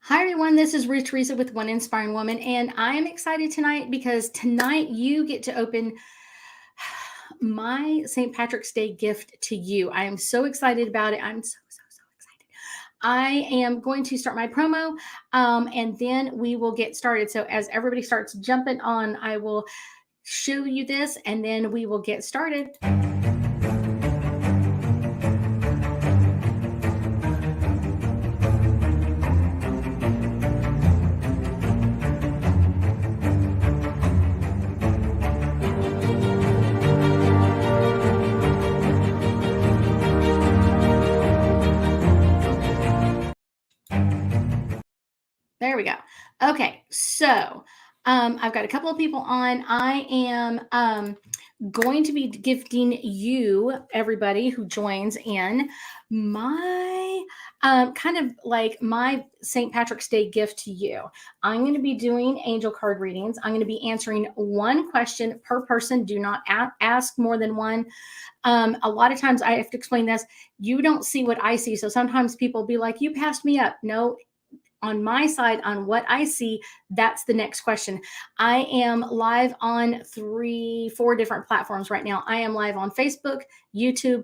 Hi, everyone. This is Ruth Theresa with One Inspiring Woman, and I am excited tonight because tonight you get to open my St. Patrick's Day gift to you. I am so excited about it. I'm so excited. I am going to start my promo and then we will get started. So, as everybody starts jumping on, I will show you this and then we will get started. There we go. Okay, so I've got a couple of people on. I am going to be gifting you, everybody who joins in, my kind of like my St. Patrick's Day gift to you. I'm going to be doing angel card readings. I'm going to be answering one question per person. Do not ask more than one. A lot of times I have to explain this. You don't see what I see. So sometimes people be like, you passed me up. No, on my side, on what I see, that's the next question. I am live on 4 different platforms right now. I am live on Facebook, YouTube,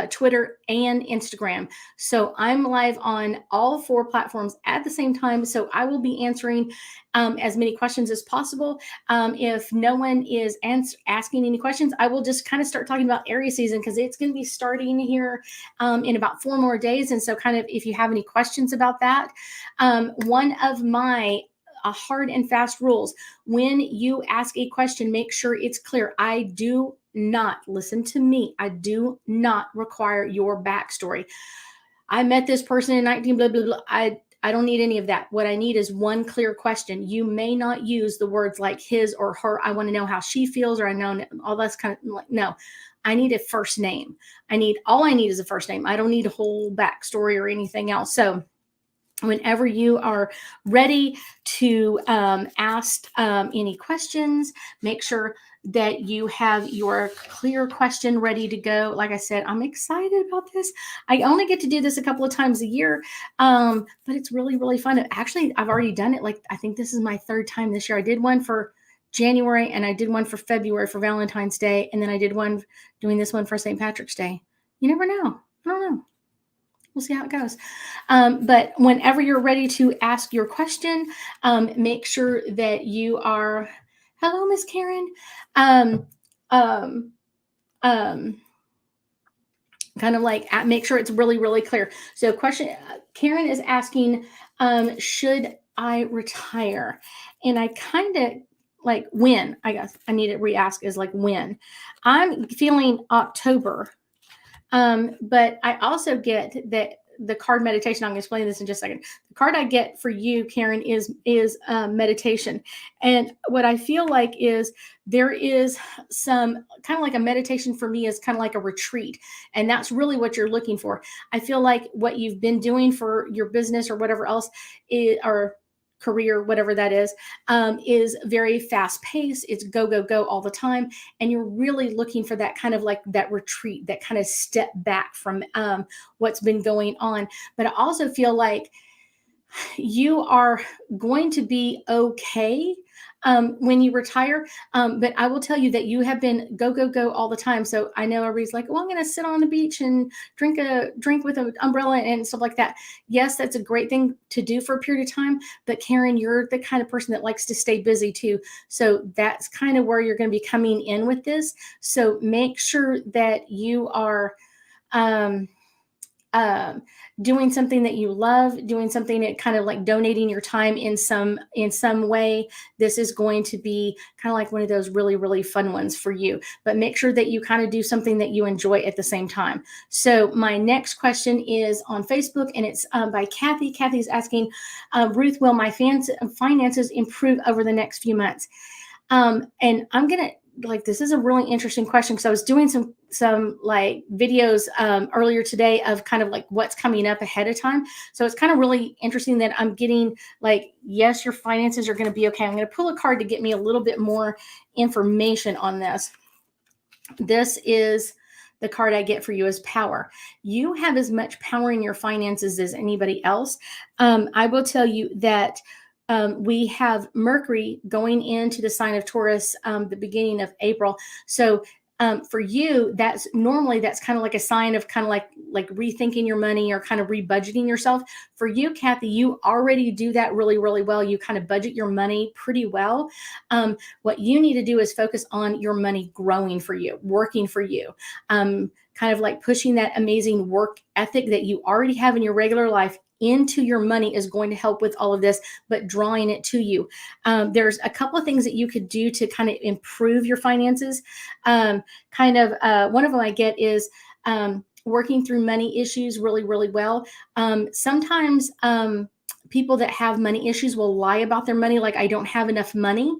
Twitter, and Instagram. So I'm live on all 4 platforms at the same time. So I will be answering as many questions as possible. If no one is asking any questions, I will just kind of start talking about Aries season because it's going to be starting here in about 4 more days. And so kind of if you have any questions about that, one of my hard and fast rules, when you ask a question, make sure it's clear. I do not, listen to me, I do not require your backstory. I met this person in 19 blah, blah, blah. I don't need any of that. What I need is one clear question. You may not use the words like his or her. I want to know how she feels, or I know all that's kind of like, no, I need a first name. All I need is a first name. I don't need a whole backstory or anything else. So whenever you are ready to ask any questions, make sure that you have your clear question ready to go. Like I said, I'm excited about this. I only get to do this a couple of times a year, but it's really, really fun. Actually, I've already done it. Like, I think this is my 3rd time this year. I did one for January and I did one for February for Valentine's Day. And then I did one doing this one for St. Patrick's Day. You never know. I don't know. We'll see how it goes. But whenever you're ready to ask your question, make sure that you are, hello, Miss Karen. Kind of like make sure it's really, really clear. So question, Karen is asking, should I retire? And I kind of like when, I guess I need to re-ask is like when. I'm feeling October. But I also get that the card meditation, I'm going to explain this in just a second. The card I get for you, Karen, is meditation. And what I feel like is there is some kind of like a meditation for me is kind of like a retreat. And that's really what you're looking for. I feel like what you've been doing for your business or whatever else or career, whatever that is very fast paced. It's go, go, go all the time. And you're really looking for that kind of like that retreat, that kind of step back from what's been going on. But I also feel like you are going to be okay when you retire. But I will tell you that you have been go, go, go all the time. So I know everybody's like, well, I'm going to sit on the beach and drink with an umbrella and stuff like that. Yes, that's a great thing to do for a period of time. But Karen, you're the kind of person that likes to stay busy too. So that's kind of where you're going to be coming in with this. So make sure that you are doing something that you love, doing something that kind of like donating your time in some way. This is going to be kind of like one of those really, really fun ones for you. But make sure that you kind of do something that you enjoy at the same time. So my next question is on Facebook, and it's by Kathy. Kathy's asking, Ruth, will my finances improve over the next few months? And I'm going to, like, this is a really interesting question because I was doing some like videos earlier today of kind of like what's coming up ahead of time. So it's kind of really interesting that I'm getting like, yes, your finances are going to be okay. I'm going to pull a card to get me a little bit more information on this. This is the card I get for you is power. You have as much power in your finances as anybody else. I will tell you that we have Mercury going into the sign of Taurus the beginning of April. So for you, that's kind of like a sign of kind of like rethinking your money or kind of rebudgeting yourself. For you, Kathy, you already do that really, really well. You kind of budget your money pretty well. What you need to do is focus on your money growing for you, working for you, kind of like pushing that amazing work ethic that you already have in your regular life into your money is going to help with all of this, but drawing it to you. There's a couple of things that you could do to kind of improve your finances. One of them I get is working through money issues really, really well. Sometimes people that have money issues will lie about their money, like I don't have enough money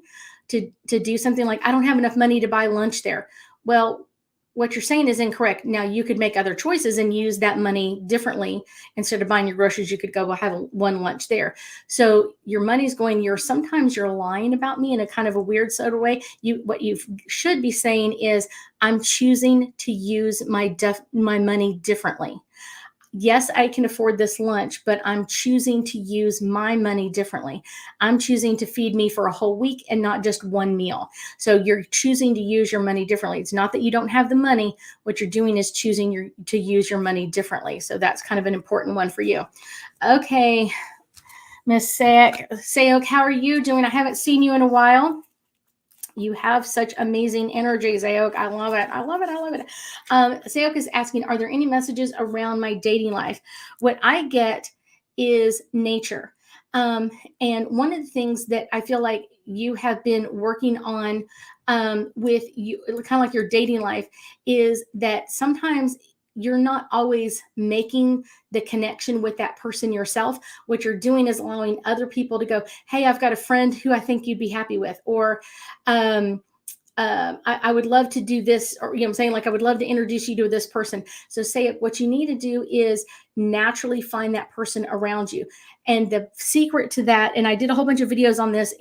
to do something, like I don't have enough money to buy lunch there. Well, what you're saying is incorrect. Now you could make other choices and use that money differently. Instead of buying your groceries, you could go have one lunch there. So your money's going, sometimes you're lying about me in a kind of a weird sort of way. What you should be saying is, I'm choosing to use my money differently. Yes, I can afford this lunch, but I'm choosing to use my money differently. I'm choosing to feed me for a whole week and not just one meal. So you're choosing to use your money differently. It's not that you don't have the money. What you're doing is choosing to use your money differently. So that's kind of an important one for you. Okay, Miss Sayok, how are you doing? I haven't seen you in a while. You have such amazing energy, Sayok. I love it. I love it. I love it. Sayok is asking, are there any messages around my dating life? What I get is nature. And one of the things that I feel like you have been working on with you, kind of like your dating life, is that sometimes you're not always making the connection with that person yourself. What you're doing is allowing other people to go, hey, I've got a friend who I think you'd be happy with, or I would love to do this, or, I'm saying, like, I would love to introduce you to this person. So what you need to do is naturally find that person around you. And the secret to that, and I did a whole bunch of videos on this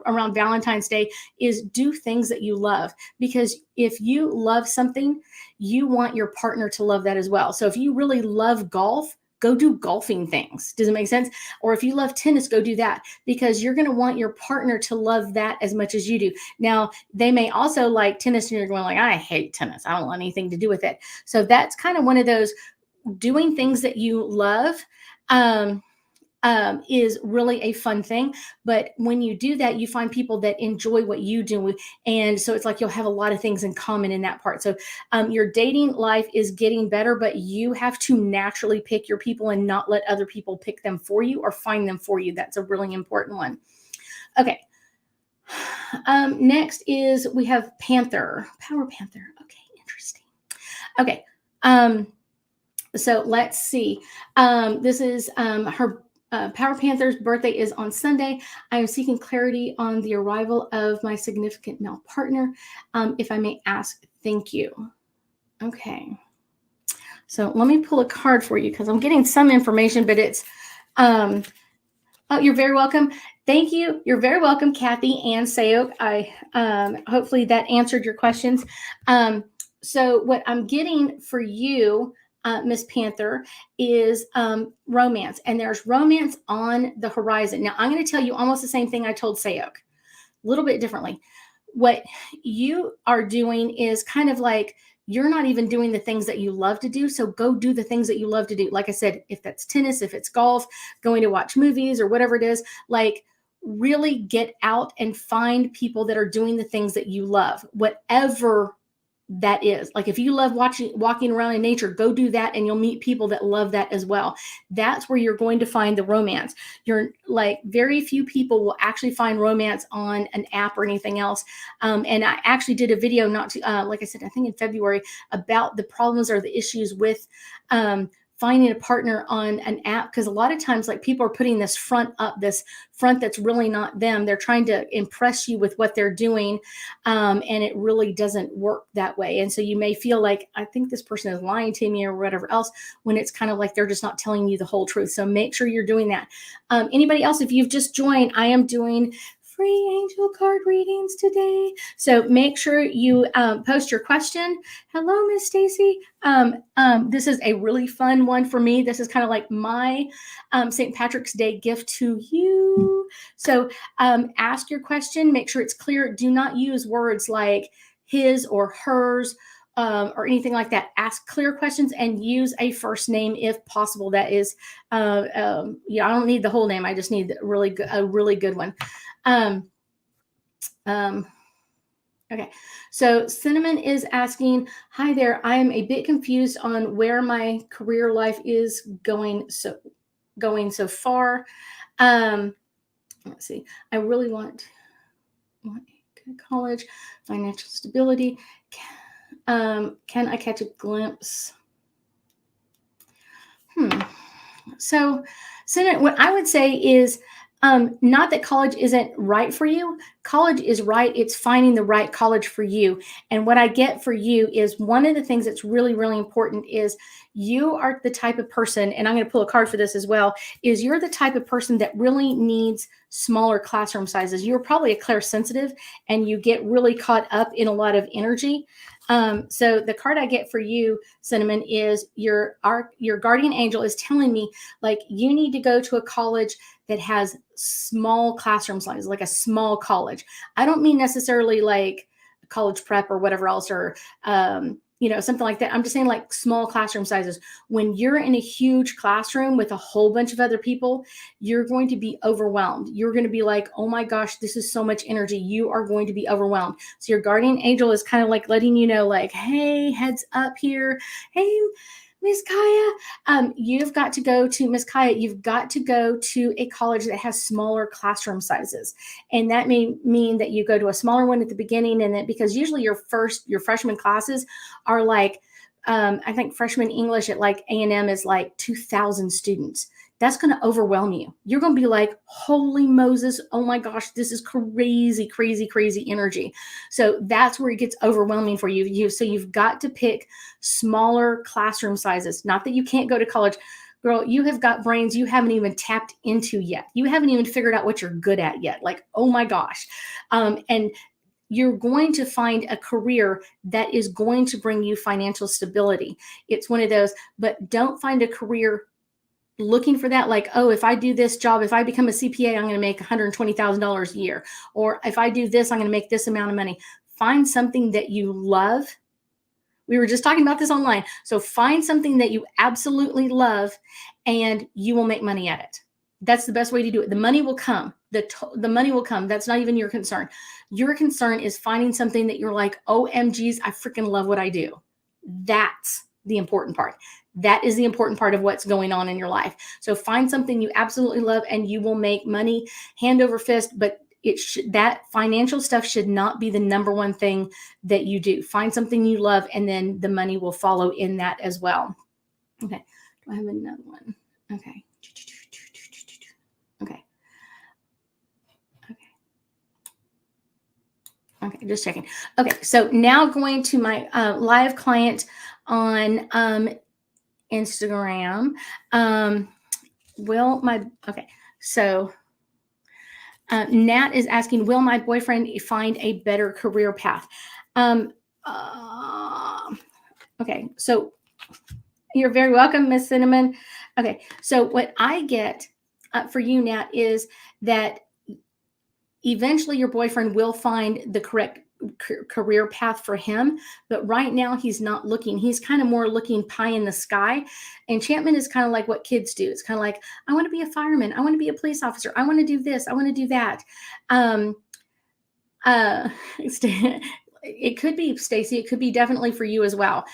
around Valentine's Day, is do things that you love. Because if you love something, you want your partner to love that as well. So if you really love golf, go do golfing things. Does it make sense? Or if you love tennis, go do that, because you're going to want your partner to love that as much as you do. Now, they may also like tennis and you're going like, I hate tennis. I don't want anything to do with it. So that's kind of one of those, doing things that you love is really a fun thing. But when you do that, you find people that enjoy what you do. And so it's like you'll have a lot of things in common in that part. So your dating life is getting better, but you have to naturally pick your people and not let other people pick them for you or find them for you. That's a really important one. Okay. Next is we have Power Panther. Okay, interesting. Okay. So let's see. This is her Power Panther's birthday is on Sunday. I am seeking clarity on the arrival of my significant male partner. If I may ask, thank you. Okay. So let me pull a card for you, because I'm getting some information, but it's, oh, you're very welcome. Thank you. You're very welcome, Kathy and Sayok. Hopefully that answered your questions. So what I'm getting for you, Miss Panther, is romance. And there's romance on the horizon. Now, I'm going to tell you almost the same thing I told Sayok, a little bit differently. What you are doing is kind of like, you're not even doing the things that you love to do. So go do the things that you love to do. Like I said, if that's tennis, if it's golf, going to watch movies or whatever it is, like, really get out and find people that are doing the things that you love, whatever that is. Like, if you love walking around in nature, go do that, and you'll meet people that love that as well. That's where you're going to find the romance. You're like, very few people will actually find romance on an app or anything else. And I actually did a video like I said, I think in February, about the problems or the issues with finding a partner on an app, because a lot of times, like, people are putting this front that's really not them. They're trying to impress you with what they're doing, and it really doesn't work that way. And so you may feel like, I think this person is lying to me or whatever else, when it's kind of like they're just not telling you the whole truth. So make sure you're doing that. Anybody else, if you've just joined, I am doing free angel card readings today. So make sure you post your question. Hello, Miss Stacy. This is a really fun one for me. This is kind of like my St. Patrick's Day gift to you. So ask your question. Make sure it's clear. Do not use words like his or hers or anything like that. Ask clear questions and use a first name if possible. That is, I don't need the whole name. I just need a really good one. Okay, so Cinnamon is asking, hi there. I am a bit confused on where my career life is going so far. Let's see. I really want college, financial stability. Can I catch a glimpse? So, what I would say is not that college isn't right for you. College is right. It's finding the right college for you. And what I get for you is one of the things that's really, really important is you are the type of person, and I'm going to pull a card for this as well, is you're the type of person that really needs smaller classroom sizes. You're probably a clairsensitive and you get really caught up in a lot of energy. So the card I get for you, Cinnamon, is your guardian angel is telling me like you need to go to a college that has small classroom sizes, like a small college. I don't mean necessarily like college prep or whatever else, or something like that. I'm just saying like small classroom sizes. When you're in a huge classroom with a whole bunch of other people, you're going to be overwhelmed. You're going to be like, oh my gosh, this is so much energy. You are going to be overwhelmed. So your guardian angel is kind of like letting you know, like, hey, heads up here. Hey, Miss Kaya, you've got to go to Miss Kaya. You've got to go to a college that has smaller classroom sizes, and that may mean that you go to a smaller one at the beginning, and then because usually your freshman classes are like, I think freshman English at like A&M is like 2,000 students. That's going to overwhelm you. You're going to be like, holy Moses, oh my gosh, this is crazy, crazy, crazy energy. So that's where it gets overwhelming for you. So you've got to pick smaller classroom sizes. Not that you can't go to college. Girl, you have got brains you haven't even tapped into yet. You haven't even figured out what you're good at yet. Like, oh my gosh. And you're going to find a career that is going to bring you financial stability. It's one of those, but don't find a career looking for that, like, oh, if I do this job, if I become a CPA, I'm going to make $120,000 a year. Or if I do this, I'm going to make this amount of money. Find something that you love. We were just talking about this online. So find something that you absolutely love and you will make money at it. That's the best way to do it. The money will come. The money will come. That's not even your concern. Your concern is finding something that you're like, OMGs, I freaking love what I do. That's the important part. That is the important part of what's going on in your life. So find something you absolutely love and you will make money hand over fist, but that financial stuff should not be the number one thing that you do. Find something you love and then the money will follow in that as well. Okay. Do I have another one? Okay. Okay, just checking. Okay, so now going to my live client on Instagram. So Nat is asking, will my boyfriend find a better career path? Okay, so you're very welcome, Miss Cinnamon. Okay, so what I get for you, Nat, is that eventually your boyfriend will find the correct career path for him, but right now he's not looking. He's kind of more looking pie in the sky. Enchantment is kind of like what kids do. It's kind of like, I want to be a fireman, I want to be a police officer, I want to do this, I want to do that. It could be, Stacy, it could be definitely for you as well.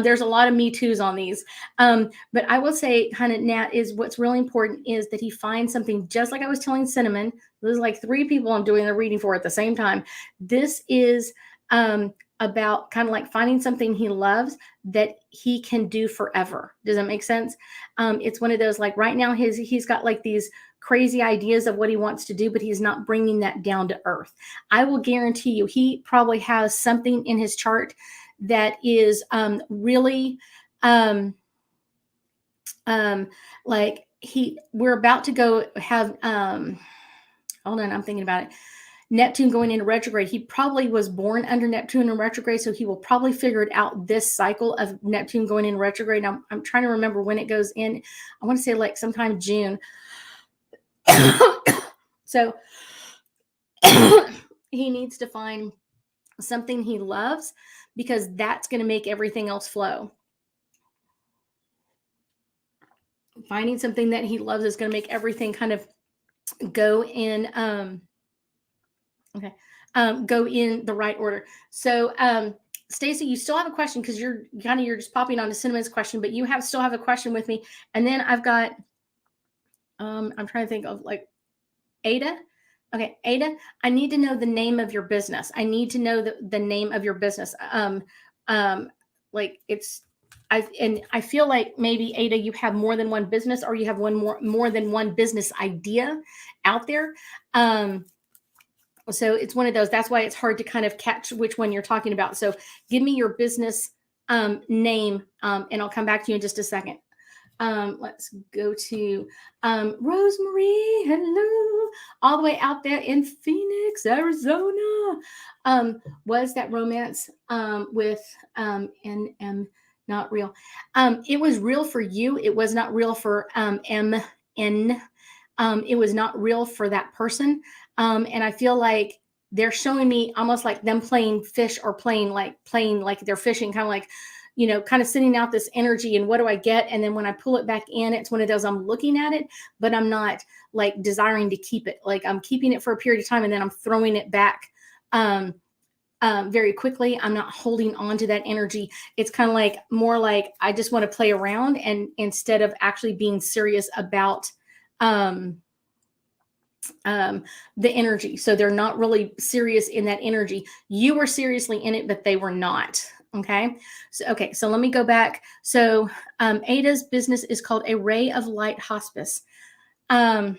There's a lot of me too's on these. But I will say kind of, Nat, is what's really important is that he finds something, just like I was telling Cinnamon. There's like 3 people I'm doing the reading for at the same time. This is about kind of like finding something he loves that he can do forever. Does that make sense? It's one of those, like right now he's got like these crazy ideas of what he wants to do, but he's not bringing that down to earth. I will guarantee you he probably has something in his chart that is really like we're about to go have hold on, I'm thinking about it. Neptune going into retrograde, he probably was born under Neptune in retrograde, so he will probably figure it out this cycle of Neptune going in retrograde. Now, I'm trying to remember when it goes in. I want to say like sometime June. So he needs to find something he loves, because that's going to make everything else flow. Finding something that he loves is going to make everything kind of go in go in the right order. So Stacy, you still have a question, because you're just popping on to Cinnamon's question, but you still have a question with me. And then I've got I'm trying to think of like Ada. Okay, Ada, I need to know the name of your business. I need to know the name of your business. Like I feel like maybe, Ada, you have more than one business, or you have more than one business idea out there. So it's one of those. That's why it's hard to kind of catch which one you're talking about. So give me your business name, and I'll come back to you in just a second. Let's go to Rosemary. Hello, all the way out there in Phoenix, Arizona. Was that romance with NM not real? It was real for you. It was not real for MN. It was not real for that person. And I feel like they're showing me almost like them playing fish, or playing like they're fishing, kind of like, kind of sending out this energy, and what do I get? And then when I pull it back in, it's one of those, I'm looking at it, but I'm not like desiring to keep it. Like I'm keeping it for a period of time, and then I'm throwing it back very quickly. I'm not holding on to that energy. It's kind of like more like I just want to play around, and instead of actually being serious about the energy. So they're not really serious in that energy. You were seriously in it, but they were not. Okay. So let me go back. So Ada's business is called A Ray of Light Hospice. And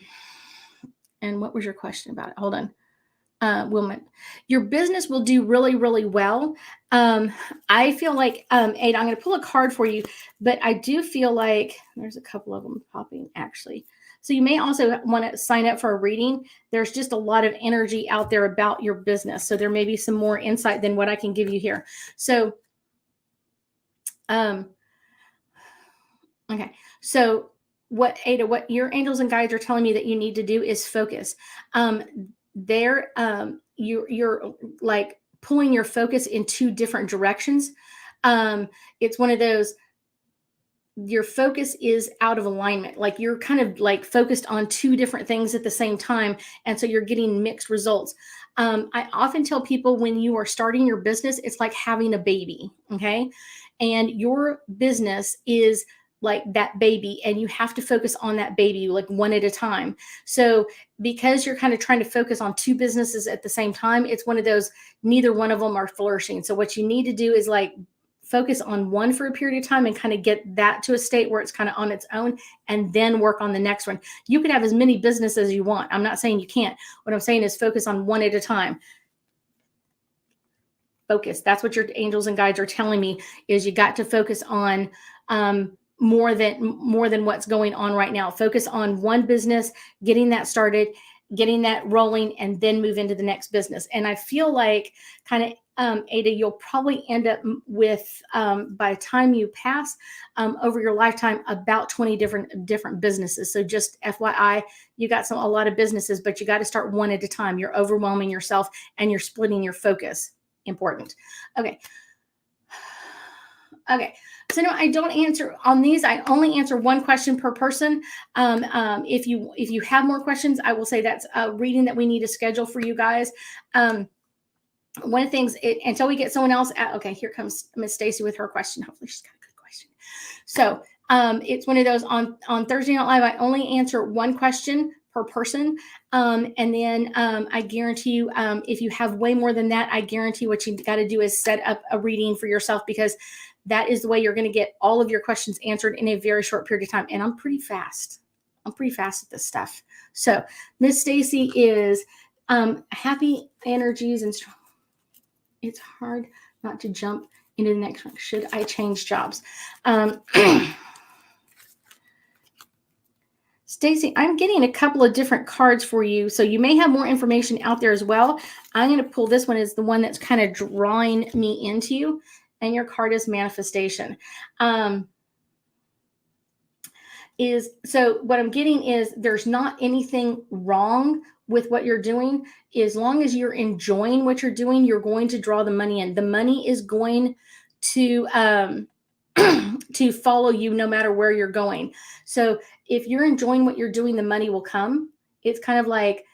what was your question about it? Hold on. Wilmot, your business will do really, really well. I feel like, Ada, I'm going to pull a card for you, but I do feel like there's a couple of them popping actually. So you may also want to sign up for a reading. There's just a lot of energy out there about your business. So there may be some more insight than what I can give you here. So, okay. So what, Ada, what your angels and guides are telling me that you need to do is focus. You're like pulling your focus in two different directions. It's one of those, your focus is out of alignment. Like you're kind of like focused on two different things at the same time. And so you're getting mixed results. I often tell people, when you are starting your business, it's like having a baby. Okay. And your business is like that baby, and you have to focus on that baby like one at a time. So because you're kind of trying to focus on two businesses at the same time, it's one of those, neither one of them are flourishing. So what you need to do is like focus on one for a period of time and kind of get that to a state where it's kind of on its own, and then work on the next one. You can have as many businesses as you want. I'm not saying you can't. What I'm saying is focus on one at a time. Focus. That's what your angels and guides are telling me, is you got to focus on more than what's going on right now. Focus on one business, getting that started, getting that rolling, and then move into the next business. And I feel like kind of, Ada, you'll probably end up with, by the time you pass over your lifetime, about 20 different businesses. So just FYI, you got a lot of businesses, but you got to start one at a time. You're overwhelming yourself, and you're splitting your focus. Important. Okay. Okay. So no, I don't answer on these. I only answer one question per person. If you have more questions, I will say that's a reading that we need to schedule for you guys. One of the things, until we get someone else okay, here comes Miss Stacy with her question. Hopefully she's got a good question. So it's one of those, on Thursday Night Live, I only answer one question per person. And then I guarantee you, if you have way more than that, I guarantee what you got to do is set up a reading for yourself, because that is the way you're going to get all of your questions answered in a very short period of time. And I'm pretty fast. I'm pretty fast at this stuff. So Miss Stacy is happy energies and strong. It's hard not to jump into the next one. Should I change jobs? Stacy, I'm getting a couple of different cards for you. So you may have more information out there as well. I'm going to pull this one as the one that's kind of drawing me into you. And your card is manifestation. So what I'm getting is there's not anything wrong with what you're doing. As long as you're enjoying what you're doing, you're going to draw the money in. The money is going to to follow you no matter where you're going. So if you're enjoying what you're doing, the money will come. It's kind of like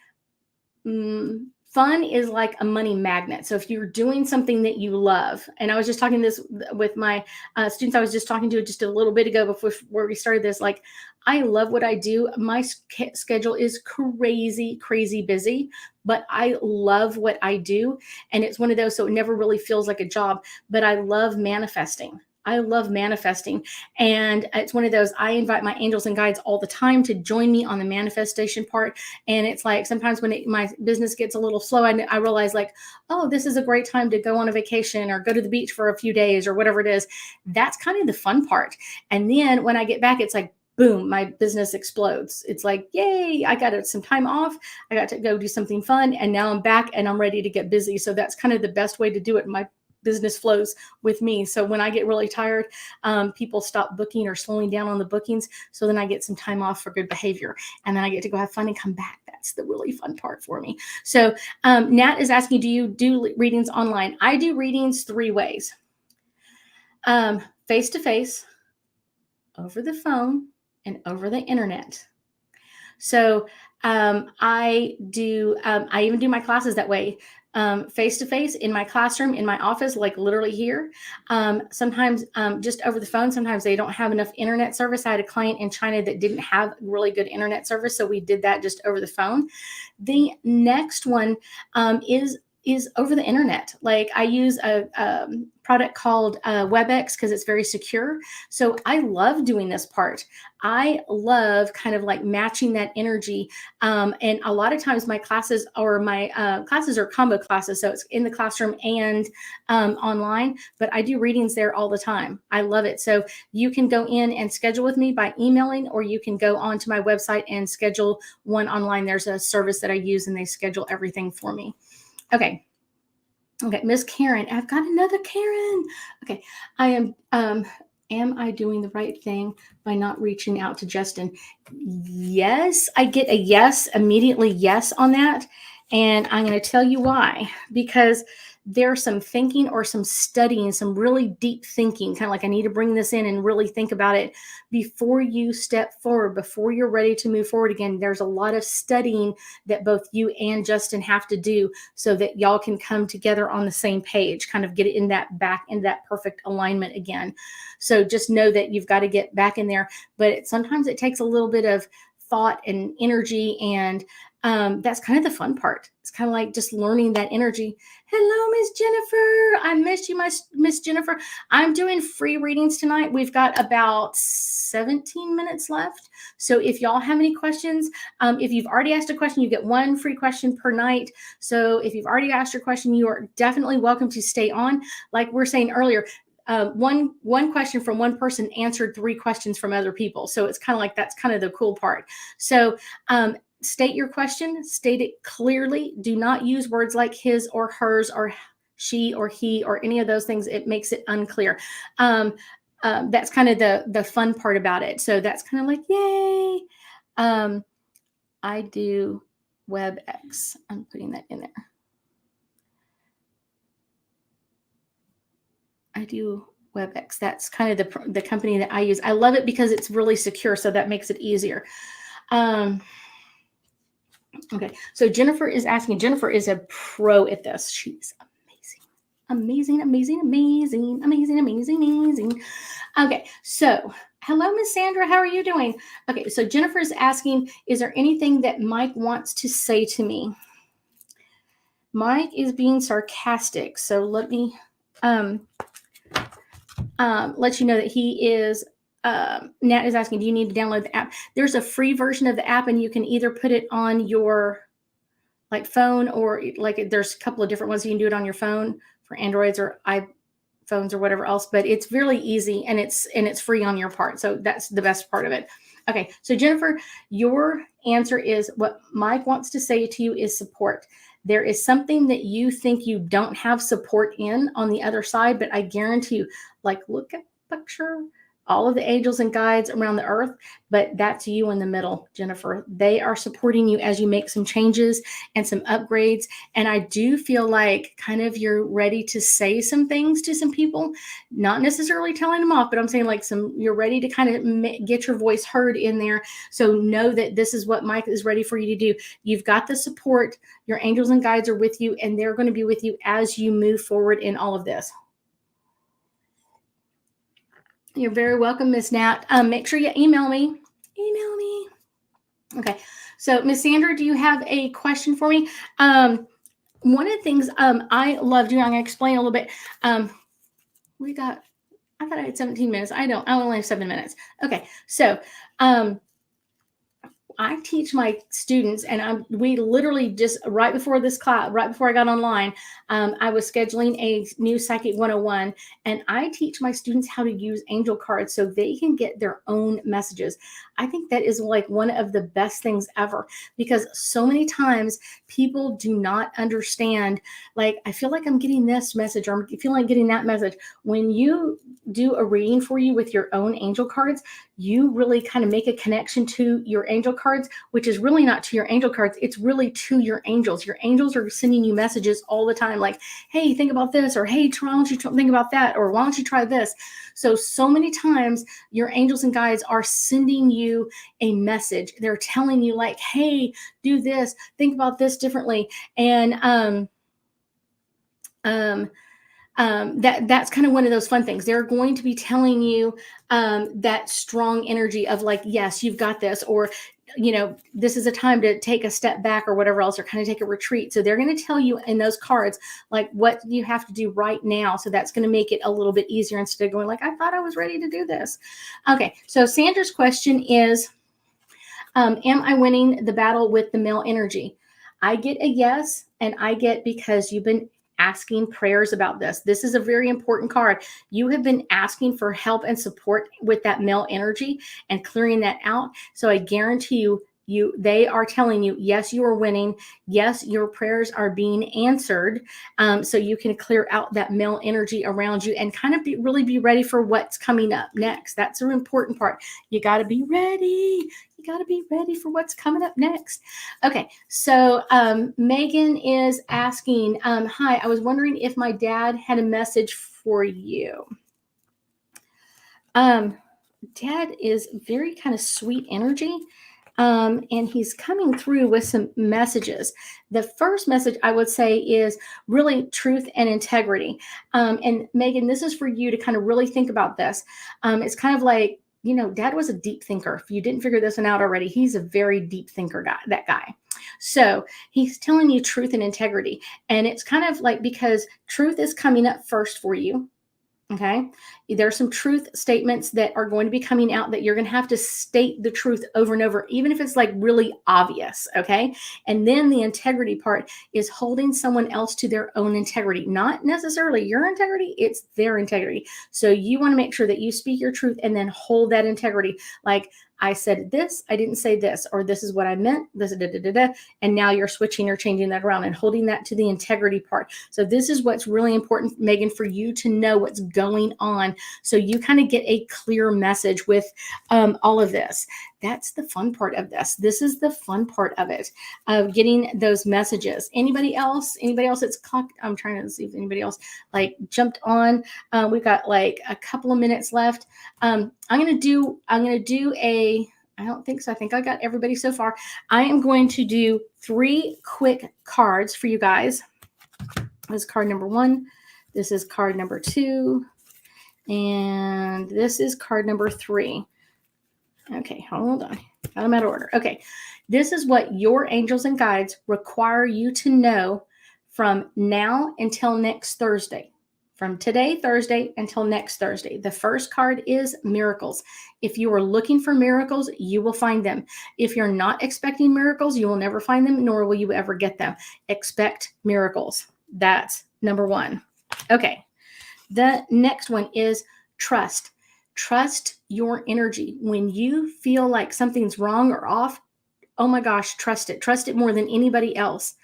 fun is like a money magnet. So if you're doing something that you love, and I was just talking this with my students, I was just talking to just a little bit ago before we started this, like, I love what I do. My schedule is crazy, crazy busy, but I love what I do. And it's one of those, so it never really feels like a job, but I love manifesting. I love manifesting. And it's one of those, I invite my angels and guides all the time to join me on the manifestation part. And it's like sometimes when my business gets a little slow, I realize like, oh, this is a great time to go on a vacation or go to the beach for a few days or whatever it is. That's kind of the fun part. And then when I get back, it's like, boom, my business explodes. It's like, yay, I got some time off. I got to go do something fun. And now I'm back and I'm ready to get busy. So that's kind of the best way to do it. My business flows with me. So when I get really tired, people stop booking or slowing down on the bookings. So then I get some time off for good behavior. And then I get to go have fun and come back. That's the really fun part for me. So Nat is asking, do you do readings online? I do readings 3 ways. Face-to-face, over the phone, and over the internet. So I even do my classes that way. Face-to-face in my classroom, in my office, like literally here. Sometimes just over the phone. Sometimes they don't have enough internet service. I had a client in China that didn't have really good internet service, so we did that just over the phone. The next one is over the internet. Like I use a product called WebEx because it's very secure. So I love doing this part. I love kind of like matching that energy. And a lot of times my classes are combo classes. So it's in the classroom and online, but I do readings there all the time. I love it. So you can go in and schedule with me by emailing, or you can go onto my website and schedule one online. There's a service that I use and they schedule everything for me. Okay, Miss Karen, I've got another Karen. Okay, am I doing the right thing by not reaching out to Justin? Yes, I get a yes, immediately yes on that. And I'm going to tell you why. Because there's some thinking or some studying, some really deep thinking, kind of like I need to bring this in and really think about it before you step forward, before you're ready to move forward again. There's a lot of studying that both you and Justin have to do so that y'all can come together on the same page, kind of get it in that perfect alignment again. So just know that you've got to get back in there, but sometimes it takes a little bit of thought and energy, and that's kind of the fun part. It's kind of like just learning that energy. Hello, Miss Jennifer. I missed you, Miss Jennifer. I'm doing free readings tonight. We've got about 17 minutes left. So if y'all have any questions, if you've already asked a question, you get 1 free question per night. So if you've already asked your question, you are definitely welcome to stay on. Like we're saying earlier, one question from one person answered 3 questions from other people. So it's kind of like, that's kind of the cool part. So state your question, state it clearly. Do not use words like his or hers or she or he or any of those things. It makes it unclear. That's kind of the fun part about it. So that's kind of like, yay. I do WebEx. I'm putting that in there. I do WebEx. That's kind of the company that I use. I love it because it's really secure, so that makes it easier. Okay, so Jennifer is asking. Jennifer is a pro at this. She's amazing. Okay, so hello, Miss Sandra. How are you doing? Okay, so Jennifer is asking, is there anything that Mike wants to say to me? Mike is being sarcastic, so let me let you know that he is. Nat is asking, do you need to download the app? There's a free version of the app, and you can either put it on your like phone, or like there's a couple of different ones. You can do it on your phone for Androids or iPhones or whatever else, but it's really easy, and it's free on your part. So that's the best part of it. Okay, so Jennifer, your answer is what Mike wants to say to you is support. There is something that you think you don't have support in on the other side, but I guarantee you, like, look at the picture, all of the angels and guides around the earth, but that's you in the middle, Jennifer. They are supporting you as you make some changes and some upgrades. And I do feel like kind of you're ready to say some things to some people, not necessarily telling them off, but I'm saying like you're ready to kind of get your voice heard in there. So know that this is what Mike is ready for you to do. You've got the support. Your angels and guides are with you, and they're going to be with you as you move forward in all of this. You're very welcome, Miss Nat. Make sure you email me. Email me. Okay. So, Miss Sandra, do you have a question for me? One of the things I love doing, I'm going to explain a little bit. I thought I had 17 minutes. I only have 7 minutes. Okay. So, I teach my students, and we literally just right before this class, right before I got online, I was scheduling a new Psychic 101, and I teach my students how to use angel cards so they can get their own messages. I think that is like one of the best things ever, because so many times people do not understand, like, I feel like I'm getting this message, or I feel like getting that message. When you do a reading for you with your own angel cards, you really kind of make a connection to your angel cards, which is really not to your angel cards. It's really to your angels. Your angels are sending you messages all the time, like, hey, think about this, or hey, why don't you think about that, or why don't you try this? So many times your angels and guides are sending you a message. They're telling you, like, hey, do this, think about this differently. And that's kind of one of those fun things. They're going to be telling you that strong energy of like, yes, you've got this, or, this is a time to take a step back or whatever else, or kind of take a retreat. So they're going to tell you in those cards, like, what you have to do right now. So that's going to make it a little bit easier instead of going like, I thought I was ready to do this. Okay. So Sandra's question is, am I winning the battle with the male energy? I get a yes, and I get because you've been asking prayers about this. This is a very important card. You have been asking for help and support with that male energy and clearing that out. So I guarantee you, they are telling you, yes, you are winning. Yes, your prayers are being answered. So you can clear out that male energy around you and kind of really be ready for what's coming up next. That's an important part. You got to be ready. You got to be ready for what's coming up next. Okay, so Megan is asking, hi, I was wondering if my dad had a message for you. Dad is very kind of sweet energy. And he's coming through with some messages. The first message I would say is really truth and integrity. And Megan, this is for you to kind of really think about this. It's kind of like, Dad was a deep thinker. If you didn't figure this one out already, he's a very deep thinker guy, that guy. So he's telling you truth and integrity. And it's kind of like, because truth is coming up first for you. Okay. There are some truth statements that are going to be coming out that you're going to have to state the truth over and over, even if it's like really obvious. Okay. And then the integrity part is holding someone else to their own integrity, not necessarily your integrity. It's their integrity. So you want to make sure that you speak your truth and then hold that integrity. Like, I said this, I didn't say this, or this is what I meant, this, and now you're switching or changing that around and holding that to the integrity part. So this is what's really important, Megan, for you to know what's going on, so you kind of get a clear message with all of this. That's the fun part of this. This is the fun part of it, of getting those messages. Anybody else that's clocked? I'm trying to see if anybody else like jumped on. We've got like a couple of minutes left. I'm going to do I don't think so. I think I got everybody so far. I am going to do 3 quick cards for you guys. This is card number 1. This is card number 2. And this is card number 3. Okay, hold on. Got them out of order. Okay, this is what your angels and guides require you to know from now until next Thursday. From today, Thursday, until next Thursday. The first card is miracles. If you are looking for miracles, you will find them. If you're not expecting miracles, you will never find them, nor will you ever get them. Expect miracles. That's number 1. Okay. The next one is trust. Trust your energy. When you feel like something's wrong or off, oh my gosh, trust it. Trust it more than anybody else.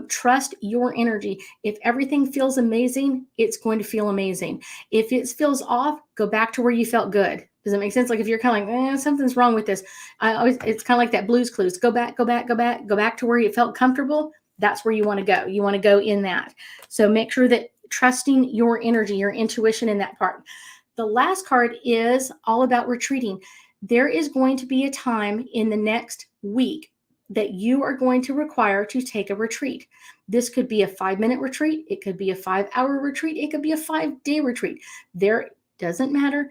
Trust your energy. If everything feels amazing, it's going to feel amazing. If it feels off, go back to where you felt good. Does that make sense? Like if you're kind of like, something's wrong with this. It's kind of like that Blues Clues. Go back, go back, go back, go back to where you felt comfortable. That's where you want to go. You want to go in that. So make sure that trusting your energy, your intuition in that part. The last card is all about retreating. There is going to be a time in the next week that you are going to require to take a retreat. This could be a 5-minute retreat. It could be a 5-hour retreat. It could be a 5-day retreat. There doesn't matter.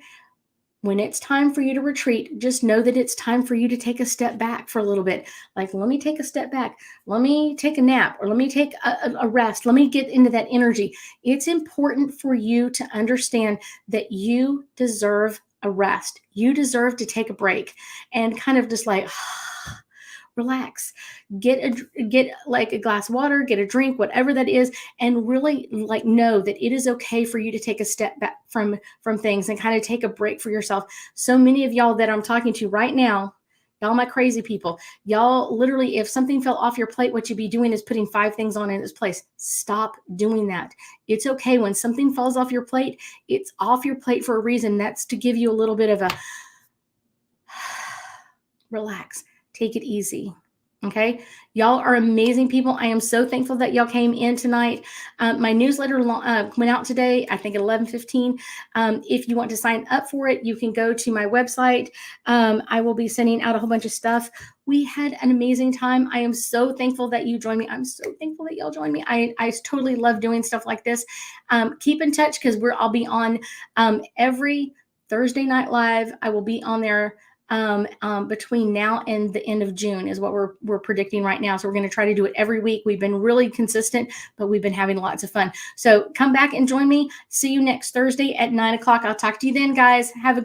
When it's time for you to retreat, just know that it's time for you to take a step back for a little bit. Like, let me take a step back. Let me take a nap, or let me take a rest. Let me get into that energy. It's important for you to understand that you deserve a rest. You deserve to take a break and kind of just like, relax, get like a glass of water, get a drink, whatever that is, and really like know that it is okay for you to take a step back from things and kind of take a break for yourself. So many of y'all that I'm talking to right now, y'all my crazy people, y'all literally, if something fell off your plate, what you'd be doing is putting 5 things on in its place. Stop doing that. It's okay when something falls off your plate. It's off your plate for a reason. That's to give you a little bit of a relax. Take it easy. Okay. Y'all are amazing people. I am so thankful that y'all came in tonight. My newsletter went out today, I think at 11:15. If you want to sign up for it, you can go to my website. I will be sending out a whole bunch of stuff. We had an amazing time. I am so thankful that you joined me. I'm so thankful that y'all joined me. I totally love doing stuff like this. Keep in touch because I'll be on every Thursday night live. I will be on there between now and the end of June is what we're predicting right now. So we're going to try to do it every week. We've been really consistent, but we've been having lots of fun. So come back and join me. See you next Thursday at 9 o'clock. I'll talk to you then, guys. Have a good